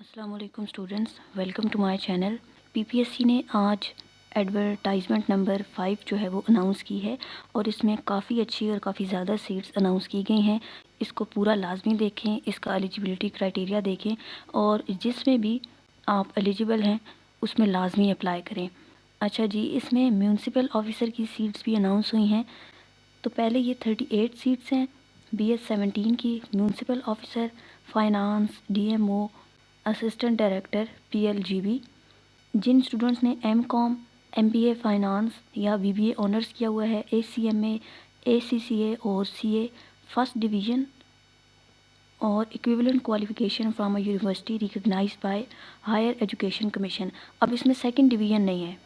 अस्सलाम वालेकुम students, welcome to my channel. PPSC ने आज एडवर्टाइजमेंट नंबर 5 जो है वो अनाउंस की है और इसमें काफ़ी अच्छी और काफ़ी ज़्यादा सीट्स अनाउंस की गई हैं। इसको पूरा लाजमी देखें, इसका एलिजिबिलिटी क्राइटेरिया देखें और जिसमें भी आप एलिजिबल हैं उसमें लाजमी अप्लाई करें। अच्छा जी, इसमें म्यूनसिपल ऑफिसर की सीट्स भी अनाउंस हुई हैं। तो पहले ये 38 सीट्स हैं BS 17 की municipal officer, finance, DMO, assistant director PLGB। जिन स्टूडेंट्स ने MCOM, MBA फाइनेंस या BBA ऑनर्स किया हुआ है, ACMA, ACCA और CA फर्स्ट डिवीज़न और equivalent qualification from a university recognized by higher education commission. अब इसमें सेकंड डिवीज़न नहीं है,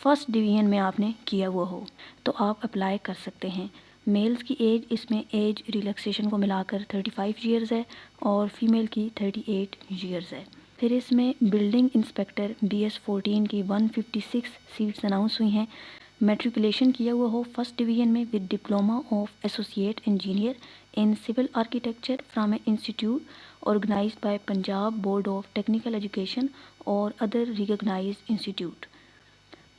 फर्स्ट डिवीज़न में आपने किया हुआ हो तो आप अप्लाई कर सकते हैं। मेल्स की एज, इसमें एज रिलैक्सेशन को मिलाकर 35 ईयर्स है और फीमेल की 38 ईयर्स है। फिर इसमें बिल्डिंग इंस्पेक्टर BS 14 की 156 सीट्स अनाउंस हुई हैं। मेट्रिकुलेशन किया हुआ हो फर्स्ट डिवीज़न में with diploma of associate engineer in civil architecture from a institute organized by Punjab board of technical education और अदर रिकग्नाइज्ड इंस्टीट्यूट।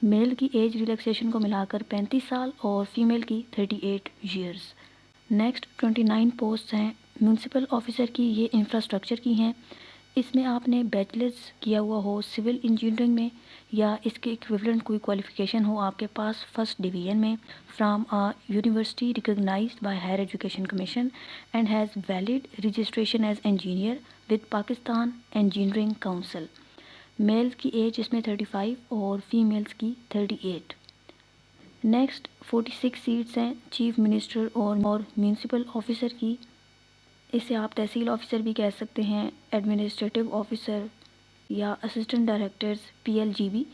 मेल की एज रिलैक्सेशन को मिलाकर 35 साल और फीमेल की 38 ईयर्स। नेक्स्ट 29 पोस्ट हैं म्यूनसिपल ऑफिसर की, ये इंफ्रास्ट्रक्चर की हैं। इसमें आपने बैचलर्स किया हुआ हो सिविल इंजीनियरिंग में या इसके इक्विवेलेंट कोई क्वालिफिकेशन हो आपके पास फर्स्ट डिवीज़न में from a university recognized by higher education commission and has valid registration as engineer with Pakistan engineering council. Males की एज इसमें 35 और फीमेल्स की 38। नेक्स्ट 46 सीट्स हैं चीफ मिनिस्टर और म्यूनसिपल ऑफिसर की। इसे आप तहसील ऑफिसर भी कह सकते हैं, एडमिनिस्ट्रेटिव ऑफिसर या असिस्टेंट डायरेक्टर्स PLGB।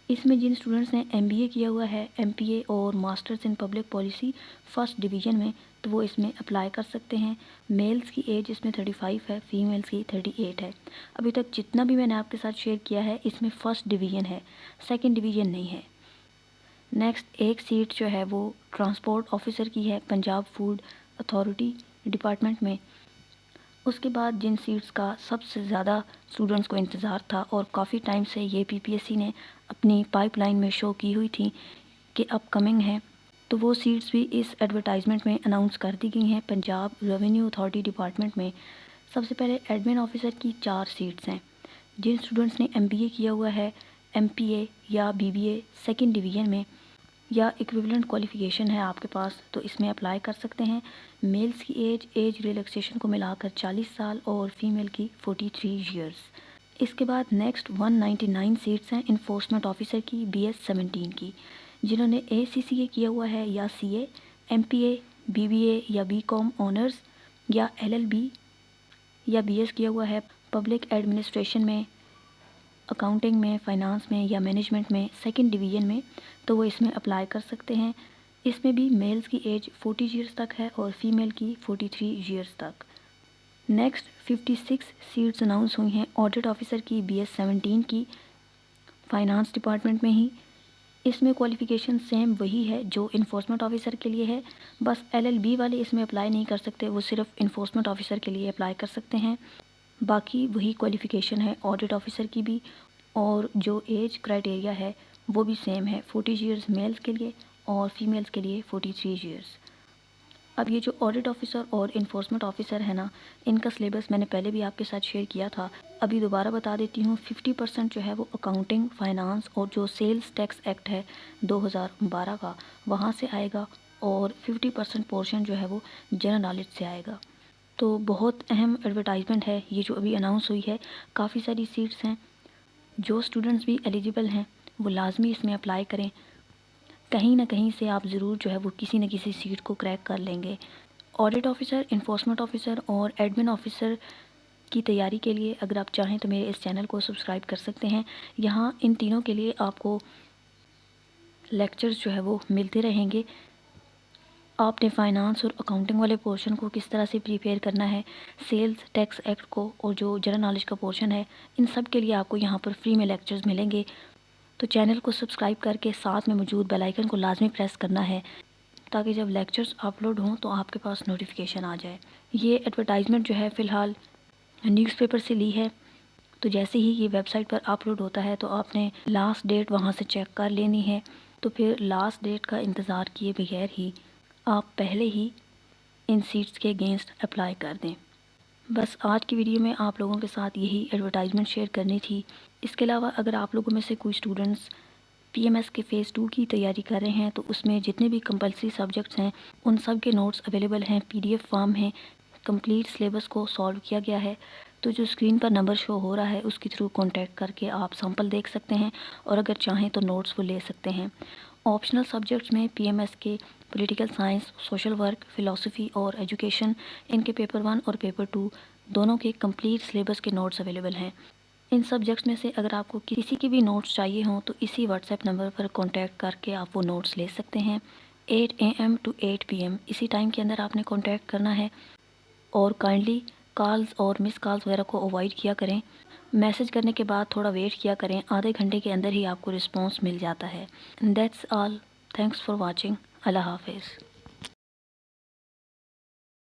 इसमें जिन स्टूडेंट्स ने MBA किया हुआ है, MPA और masters in public policy first division में, तो वो इसमें अप्लाई कर सकते हैं। मेल्स की एज इसमें 35 है, फीमेल्स की 38 है। अभी तक जितना भी मैंने आपके साथ शेयर किया है इसमें फर्स्ट डिवीज़न है, सेकंड डिवीज़न नहीं है। नेक्स्ट एक सीट जो है वो ट्रांसपोर्ट ऑफिसर की है पंजाब फूड अथॉरिटी डिपार्टमेंट में। उसके बाद जिन सीट्स का सबसे ज़्यादा स्टूडेंट्स को इंतज़ार था और काफ़ी टाइम से ये PPSC ने अपनी पाइपलाइन में शो की हुई थी कि अपकमिंग है, तो वो सीट्स भी इस एडवर्टाइजमेंट में अनाउंस कर दी गई हैं पंजाब रेवेन्यू अथॉरिटी डिपार्टमेंट में। सबसे पहले एडमिन ऑफिसर की 4 सीट्स हैं। जिन स्टूडेंट्स ने MBA किया हुआ है, MPA या BBA सेकेंड डिवीज़न में या इक्विवेलेंट क्वालिफिकेशन है आपके पास तो इसमें अप्लाई कर सकते हैं। मेल्स की एज रिलैक्सेशन को मिलाकर 40 साल और फीमेल की 43 ईयर्स। इसके बाद नेक्स्ट 199 सीट्स हैं इन्फोर्समेंट ऑफिसर की BS 17 की। जिन्होंने ACCA किया हुआ है या CA, MPA, BBA या BCom ऑनर्स या LLB या BS किया हुआ है पब्लिक एडमिनिस्ट्रेशन में, अकाउंटिंग में, फाइनेंस में या मैनेजमेंट में सेकंड डिवीज़न में, तो वो इसमें अप्लाई कर सकते हैं। इसमें भी मेल्स की एज 40 ईयर्स तक है और फीमेल की 43 ईयर्स तक। नेक्स्ट 56 सीट्स अनाउंस हुई हैं ऑडिट ऑफिसर की BS 17 की, फाइनेंस डिपार्टमेंट में ही। इसमें क्वालिफ़िकेशन सेम वही है जो इन्फोर्समेंट ऑफिसर के लिए है, बस LLB वाले इसमें अप्लाई नहीं कर सकते, वो सिर्फ इन्फोर्समेंट ऑफिसर के लिए अप्लाई कर सकते हैं। बाकी वही क्वालिफ़िकेशन है ऑडिट ऑफिसर की भी और जो एज क्राइटेरिया है वो भी सेम है, 40 ईयर्स मेल्स के लिए और फीमेल्स के लिए 43 ईयर्स। अब ये जो ऑडिट ऑफिसर और इन्फोर्समेंट ऑफिसर है ना, इनका सिलेबस मैंने पहले भी आपके साथ शेयर किया था, अभी दोबारा बता देती हूँ। 50% जो है वो अकाउंटिंग, फाइनेंस और जो सेल्स टैक्स एक्ट है 2012 का, वहाँ से आएगा और 50% पोर्शन जो है वो जनरल नॉलेज से आएगा। तो बहुत अहम एडवर्टाइजमेंट है ये जो अभी अनाउंस हुई है। काफ़ी सारी सीट्स हैं, जो स्टूडेंट्स भी एलिजिबल हैं वो लाजमी इसमें अप्लाई करें। कहीं ना कहीं से आप ज़रूर जो है वो किसी न किसी सीट को क्रैक कर लेंगे। ऑडिट ऑफिसर, इन्फोर्समेंट ऑफिसर और एडमिन ऑफिसर की तैयारी के लिए अगर आप चाहें तो मेरे इस चैनल को सब्सक्राइब कर सकते हैं। यहाँ इन तीनों के लिए आपको लेक्चर्स जो है वो मिलते रहेंगे। आपने फाइनेंस और अकाउंटिंग वाले पोर्शन को किस तरह से प्रिपेयर करना है, सेल्स टैक्स एक्ट को और जो जनरल नॉलेज का पोर्शन है, इन सब के लिए आपको यहाँ पर फ्री में लेक्चर्स मिलेंगे। तो चैनल को सब्सक्राइब करके साथ में मौजूद बेल आइकन को लाजमी प्रेस करना है ताकि जब लेक्चर्स अपलोड हों तो आपके पास नोटिफिकेशन आ जाए। ये एडवर्टाइजमेंट जो है फ़िलहाल نیوز پیپر سے لی ہے، تو جیسے ہی یہ ویب سائٹ پر اپلوڈ ہوتا ہے تو آپ نے لاسٹ ڈیٹ وہاں سے چیک کر لینی ہے، تو پھر لاسٹ ڈیٹ کا انتظار کیے بغیر ہی آپ پہلے ہی ان سیٹس کے اگینسٹ اپلائی کر دیں۔ بس آج کی ویڈیو میں آپ لوگوں کے ساتھ یہی ایڈورٹائزمنٹ شیئر کرنی تھی۔ اس کے علاوہ اگر آپ لوگوں میں سے کوئی اسٹوڈنٹس پی ایم ایس کے فیز 2 کی تیاری کر رہے ہیں تو اس میں جتنے بھی کمپلسری سبجیکٹس ہیں ان سب کے نوٹس اویلیبل ہیں، پی ڈی ایف فارم ہیں، کمپلیٹ سلیبس کو سالو کیا گیا ہے، تو جو اسکرین پر نمبر شو ہو رہا ہے اس کے تھرو کانٹیکٹ کر کے آپ سیمپل دیکھ سکتے ہیں، اور اگر چاہیں تو نوٹس وہ لے سکتے ہیں۔ آپشنل سبجیکٹس میں پی ایم ایس کے political science, social work, philosophy اور ایجوکیشن، ان کے پیپر 1 اور پیپر 2 دونوں کے کمپلیٹ سلیبس کے نوٹس اویلیبل ہیں۔ ان سبجیکٹس میں سے اگر آپ کو کسی کی بھی نوٹس چاہیے ہوں تو اسی واٹس ایپ نمبر پر کانٹیکٹ کر کے آپ وہ نوٹس لے سکتے ہیں۔ 8 AM to 8 PM اسی ٹائم کے اندر آپ نے کانٹیکٹ کرنا ہے، اور کائنڈلی کالز اور مس کالز وغیرہ کو اوائڈ کیا کریں۔ میسج کرنے کے بعد تھوڑا ویٹ کیا کریں، آدھے گھنٹے کے اندر ہی آپ کو رسپانس مل جاتا ہے۔ That's all, thanks for watching, اللہ حافظ۔